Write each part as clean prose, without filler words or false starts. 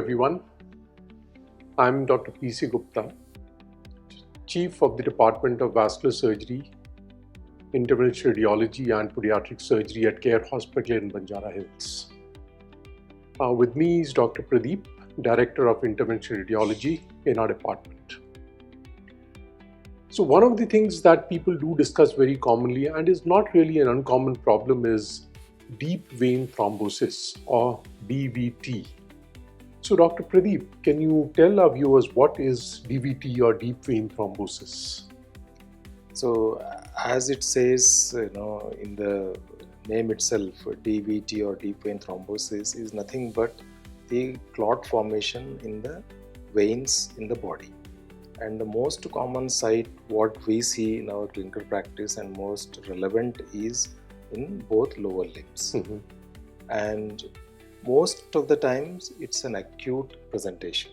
everyone. I'm Dr. P.C. Gupta, Chief of the Department of Vascular Surgery, Interventional Radiology and Podiatric Surgery at Care Hospital in Banjara Hills. With me is Dr. Pradeep, Director of Interventional Radiology in our department. So one of the things that people do discuss very commonly and is not really an uncommon problem is deep vein thrombosis or DVT. So Dr. Pradeep, can you tell our viewers what is DVT or deep vein thrombosis? So as it says, in the name itself, DVT or deep vein thrombosis is nothing but the clot formation in the veins in the body. And the most common site what we see in our clinical practice and most relevant is in both lower limbs. And most of the times it's an acute presentation,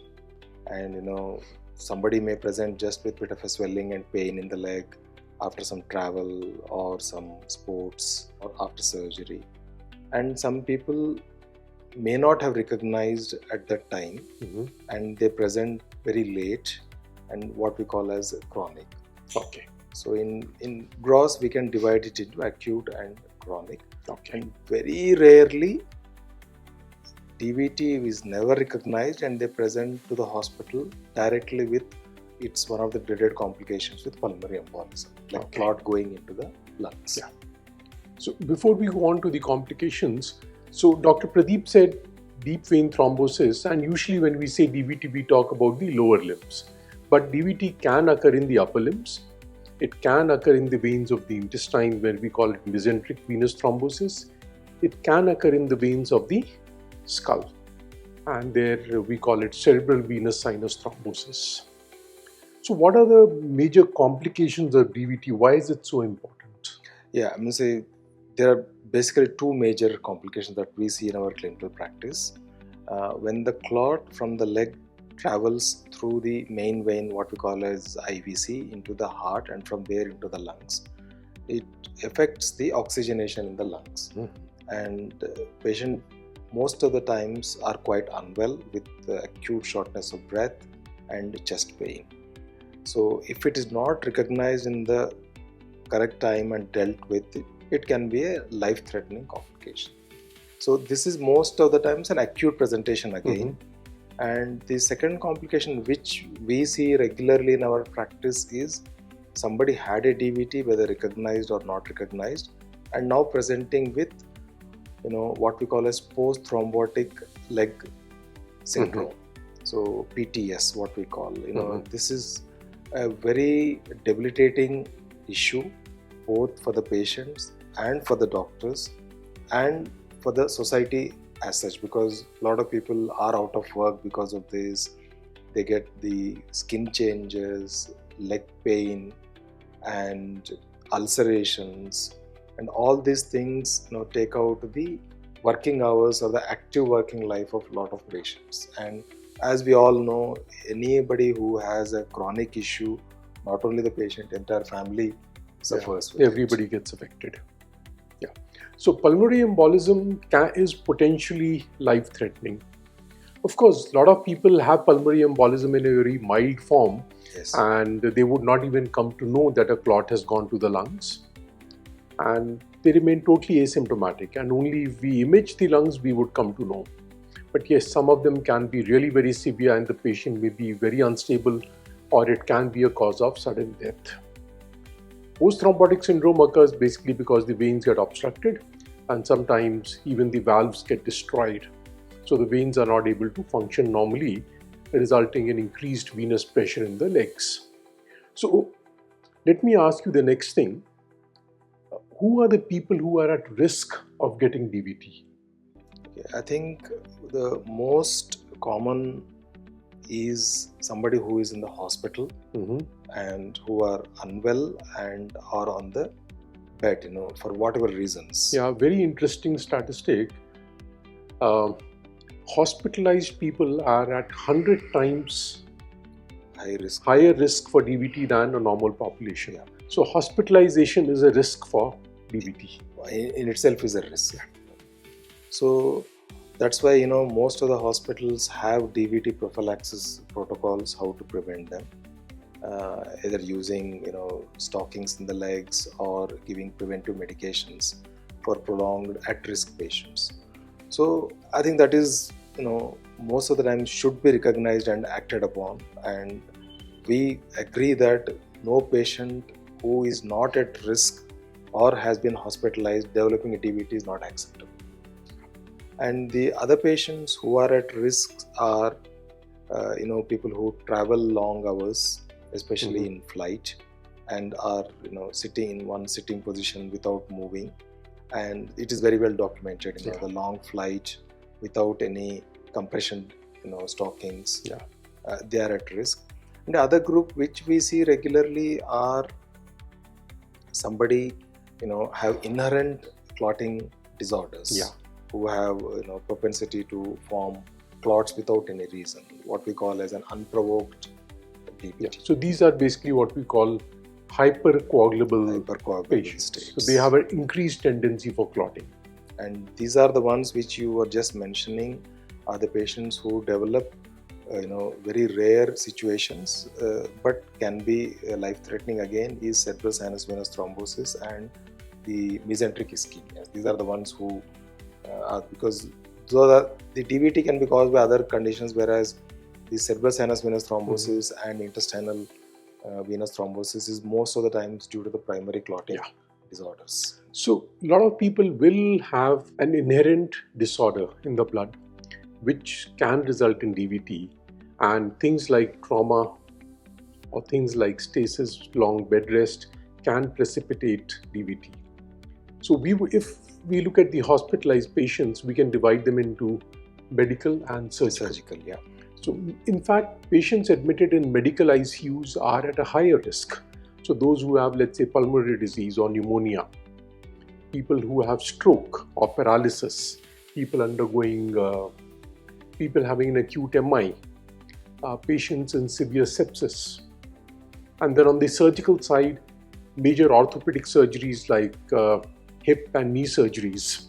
and somebody may present just with a bit of a swelling and pain in the leg after some travel or some sports or after surgery, and some people may not have recognized at that time, and they present very late and what we call as chronic. Okay. So in gross we can divide it into acute and chronic. Okay. And very rarely DVT is never recognized and they present to the hospital directly with it's one of the dreaded complications with pulmonary embolism, like clot going into the lungs. Yeah. So before we go on to the complications, so Dr. Pradeep said deep vein thrombosis, and usually when we say DVT we talk about the lower limbs, but DVT can occur in the upper limbs. It can occur in the veins of the intestine where we call it mesenteric venous thrombosis. It can occur in the veins of the skull, and there we call it cerebral venous sinus thrombosis. So what are the major complications of DVT? Why is it so important? Yeah, I'm going to say there are basically two major complications that we see in our clinical practice. When the clot from the leg travels through the main vein, what we call as IVC, into the heart and from there into the lungs, it affects the oxygenation in the lungs. And patient most of the times are quite unwell with acute shortness of breath and chest pain. So if it is not recognized in the correct time and dealt with, it can be a life-threatening complication. So this is most of the times an acute presentation again. And the second complication which we see regularly in our practice is somebody had a DVT, whether recognized or not recognized, and now presenting with what we call as post-thrombotic leg syndrome. So PTS, what we call, this is a very debilitating issue both for the patients and for the doctors and for the society as such, because a lot of people are out of work because of this. They get the skin changes, leg pain and ulcerations, and all these things take out the working hours or the active working life of a lot of patients. And as we all know, anybody who has a chronic issue, not only the patient, entire family suffers. Everybody gets affected. Yeah. So pulmonary embolism is potentially life-threatening. Of course, a lot of people have pulmonary embolism in a very mild form, and they would not even come to know that a clot has gone to the lungs. And they remain totally asymptomatic, and only if we image the lungs we would come to know. But yes, some of them can be really very severe and the patient may be very unstable, or it can be a cause of sudden death. Post-thrombotic syndrome occurs basically because the veins get obstructed and sometimes even the valves get destroyed. So the veins are not able to function normally, resulting in increased venous pressure in the legs. So let me ask you the next thing. Who are the people who are at risk of getting DVT? I think the most common is somebody who is in the hospital and who are unwell and are on the bed, for whatever reasons. Yeah, very interesting statistic. Hospitalized people are at 100 times higher risk for DVT than a normal population. So hospitalization is a risk for DVT. In itself is a risk. So That's why most of the hospitals have DVT prophylaxis protocols, how to prevent them, either using stockings in the legs or giving preventive medications for prolonged at-risk patients. So I think that is most of the time should be recognized and acted upon, and we agree that no patient who is not at risk or has been hospitalized developing a DVT is not acceptable. And the other patients who are at risk are people who travel long hours, especially in flight, and are sitting in one sitting position without moving, and it is very well documented. The long flight without any compression stockings, they are at risk. And the other group which we see regularly are somebody have inherent clotting disorders, who have propensity to form clots without any reason, what we call as an unprovoked DVT. So these are basically what we call hypercoagulable patients. States. So they have an increased tendency for clotting. And these are the ones which you were just mentioning, are the patients who develop very rare situations, but can be life-threatening again, is cerebral sinus venous thrombosis and the mesenteric ischemia. These are the ones who because the DVT can be caused by other conditions, whereas the cerebral sinus venous thrombosis and intestinal venous thrombosis is most of the times due to the primary clotting disorders. So a lot of people will have an inherent disorder in the blood which can result in DVT, and things like trauma or things like stasis, long bed rest can precipitate DVT. So if we look at the hospitalized patients, we can divide them into medical and surgical. So in fact, patients admitted in medical ICUs are at a higher risk. So those who have, let's say, pulmonary disease or pneumonia, people who have stroke or paralysis, people having an acute MI, patients in severe sepsis. And then on the surgical side, major orthopedic surgeries like hip and knee surgeries,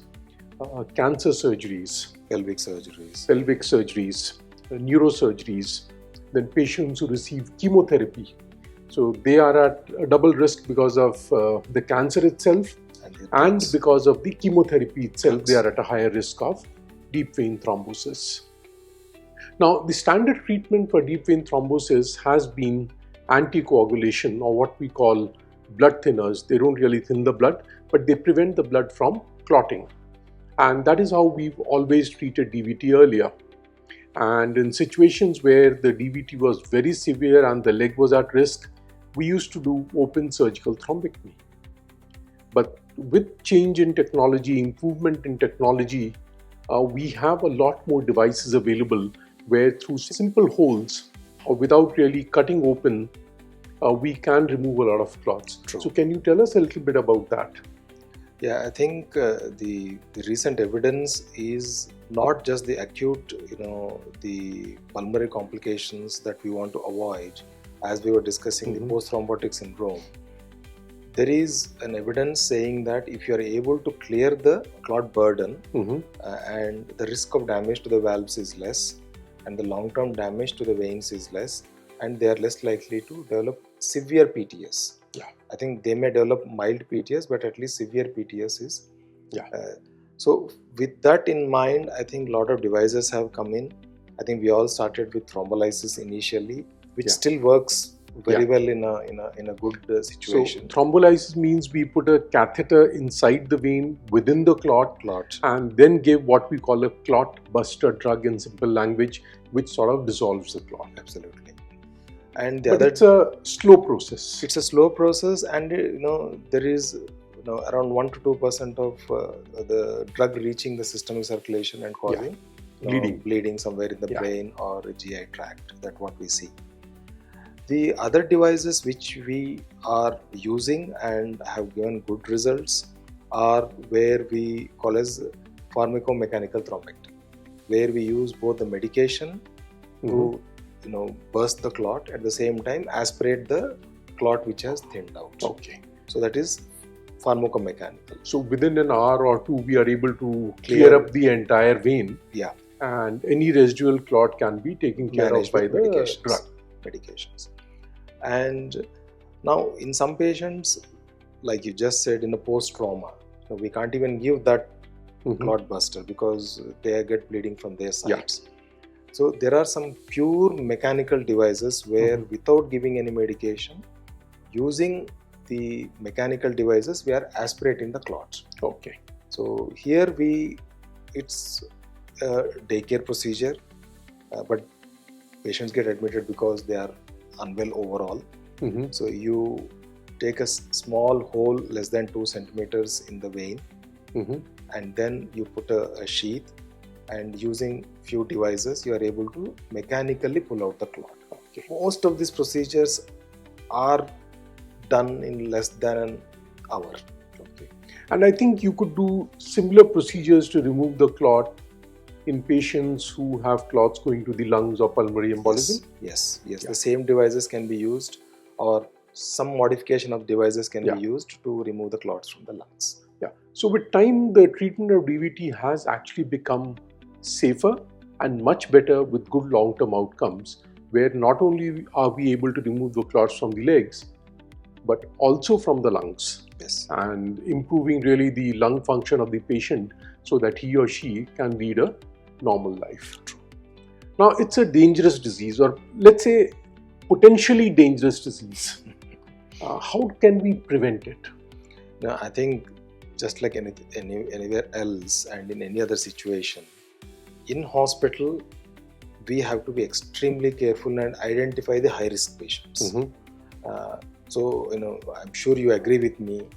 cancer surgeries, pelvic surgeries, neurosurgeries, then patients who receive chemotherapy. So they are at a double risk because of the cancer itself and because of the chemotherapy itself. They are at a higher risk of deep vein thrombosis. Now, the standard treatment for deep vein thrombosis has been anticoagulation, or what we call blood thinners. They don't really thin the blood, but they prevent the blood from clotting. And that is how we've always treated DVT earlier. And in situations where the DVT was very severe and the leg was at risk, we used to do open surgical thrombectomy. But with change in technology, improvement in technology, we have a lot more devices available where through simple holes or without really cutting open, we can remove a lot of clots. True. So can you tell us a little bit about that? Yeah, I think the recent evidence is not just the acute, the pulmonary complications that we want to avoid, as we were discussing the post-thrombotic syndrome. There is an evidence saying that if you are able to clear the clot burden and the risk of damage to the valves is less, and the long-term damage to the veins is less, and they are less likely to develop severe PTS. I think they may develop mild PTS, but at least severe PTS is. So with that in mind, I think a lot of devices have come in. I think we all started with thrombolysis initially, which still works very well in a good situation. So thrombolysis means we put a catheter inside the vein within the clot and then give what we call a clot buster drug in simple language, which sort of dissolves the clot. Absolutely. And it's a slow process. It's a slow process, and there is around 1 to 2% of the drug reaching the systemic circulation and causing bleeding somewhere in the brain or GI tract. That's what we see. The other devices which we are using and have given good results are where we call as pharmacomechanical thrombectomy, where we use both the medication to burst the clot, at the same time aspirate the clot which has thinned out. Okay. So that is pharmacomechanical. So within an hour or two, we are able to clear up the entire vein. Yeah. And any residual clot can be taken care of by the medications. And now in some patients, like you just said, in a post-trauma, we can't even give that clot buster because they get bleeding from their sides. Yeah. So there are some pure mechanical devices where without giving any medication, using the mechanical devices, we are aspirating the clots. Okay. So here it's a daycare procedure, but patients get admitted because they are unwell overall. So you take a small hole less than 2 centimeters in the vein, and then you put a sheath, and using few devices you are able to mechanically pull out the clot. Okay. Most of these procedures are done in less than an hour. Okay. And I think you could do similar procedures to remove the clot in patients who have clots going to the lungs or pulmonary embolism? Yes. Yeah. The same devices can be used, or some modification of devices can be used to remove the clots from the lungs. Yeah. So with time, the treatment of DVT has actually become safer and much better with good long-term outcomes, where not only are we able to remove the clots from the legs, but also from the lungs. Yes. And improving really the lung function of the patient so that he or she can lead a normal life. Now, it's a dangerous disease, or let's say potentially dangerous disease. How can we prevent it? Now, I think just like anywhere else and in any other situation, in hospital, we have to be extremely careful and identify the high-risk patients. So, I'm sure you agree with me.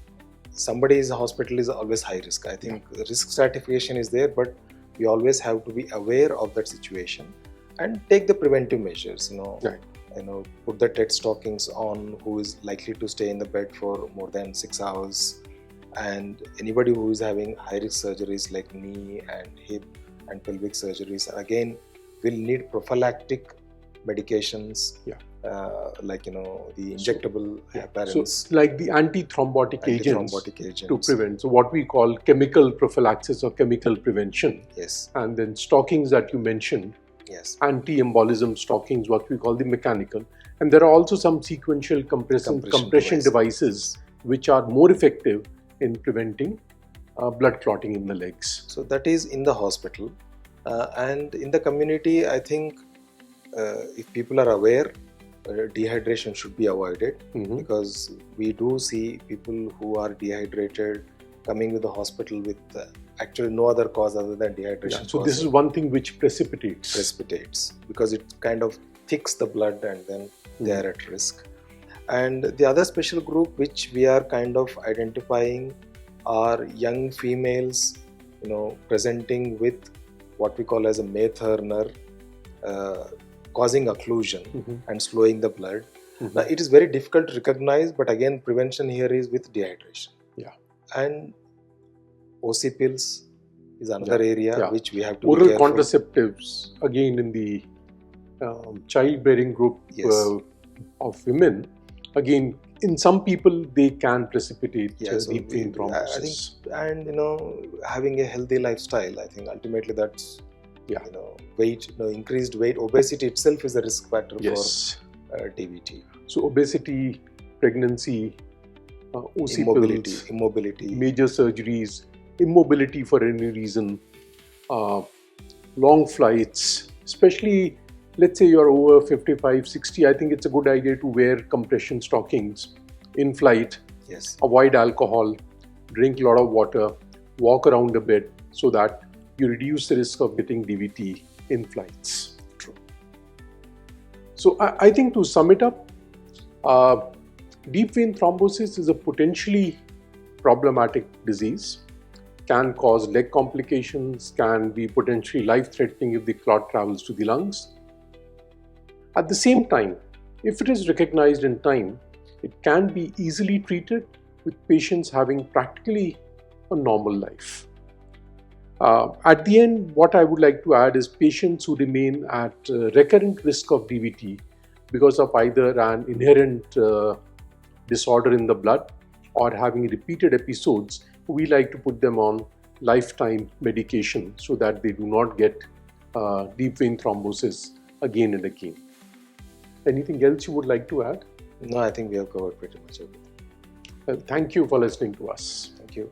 Somebody's hospital is always high risk. I think the risk stratification is there, but we always have to be aware of that situation and take the preventive measures. Put the TED stockings on who is likely to stay in the bed for more than 6 hours, and anybody who is having high risk surgeries like knee and hip and pelvic surgeries, again, will need prophylactic medications. Like the injectable heparins. So like the anti-thrombotic agents to prevent. So what we call chemical prophylaxis or chemical prevention. Yes. And then stockings that you mentioned. Yes. Anti-embolism stockings, what we call the mechanical. And there are also some sequential compression devices which are more effective in preventing blood clotting in the legs. So that is in the hospital. And in the community, I think if people are aware, dehydration should be avoided, because we do see people who are dehydrated coming to the hospital with actually no other cause other than dehydration. So this is one thing which precipitates because it kind of thicks the blood, and then they are at risk. And the other special group which we are kind of identifying are young females, presenting with what we call as a May-Thurner, causing occlusion and slowing the blood. Now, it is very difficult to recognize, but again, prevention here is with dehydration. And OC pills is another area which we have to oral be careful. Contraceptives, again in the childbearing group of women, again, in some people they can precipitate deep vein thrombosis. I think, and having a healthy lifestyle, I think ultimately that's weight, increased weight, obesity itself is a risk factor for DVT. So obesity, pregnancy, OC immobility, major surgeries, immobility for any reason, long flights, especially let's say you're over 55, 60, I think it's a good idea to wear compression stockings in flight. Yes. Avoid alcohol, drink a lot of water, walk around a bit so that you reduce the risk of getting DVT in flights. True. So I think to sum it up, deep vein thrombosis is a potentially problematic disease, can cause leg complications, can be potentially life-threatening if the clot travels to the lungs. At the same time, if it is recognized in time, it can be easily treated with patients having practically a normal life. At the end, what I would like to add is patients who remain at recurrent risk of DVT because of either an inherent disorder in the blood or having repeated episodes, we like to put them on lifetime medication so that they do not get deep vein thrombosis again and again. Anything else you would like to add? No, I think we have covered pretty much everything. Well, thank you for listening to us. Thank you.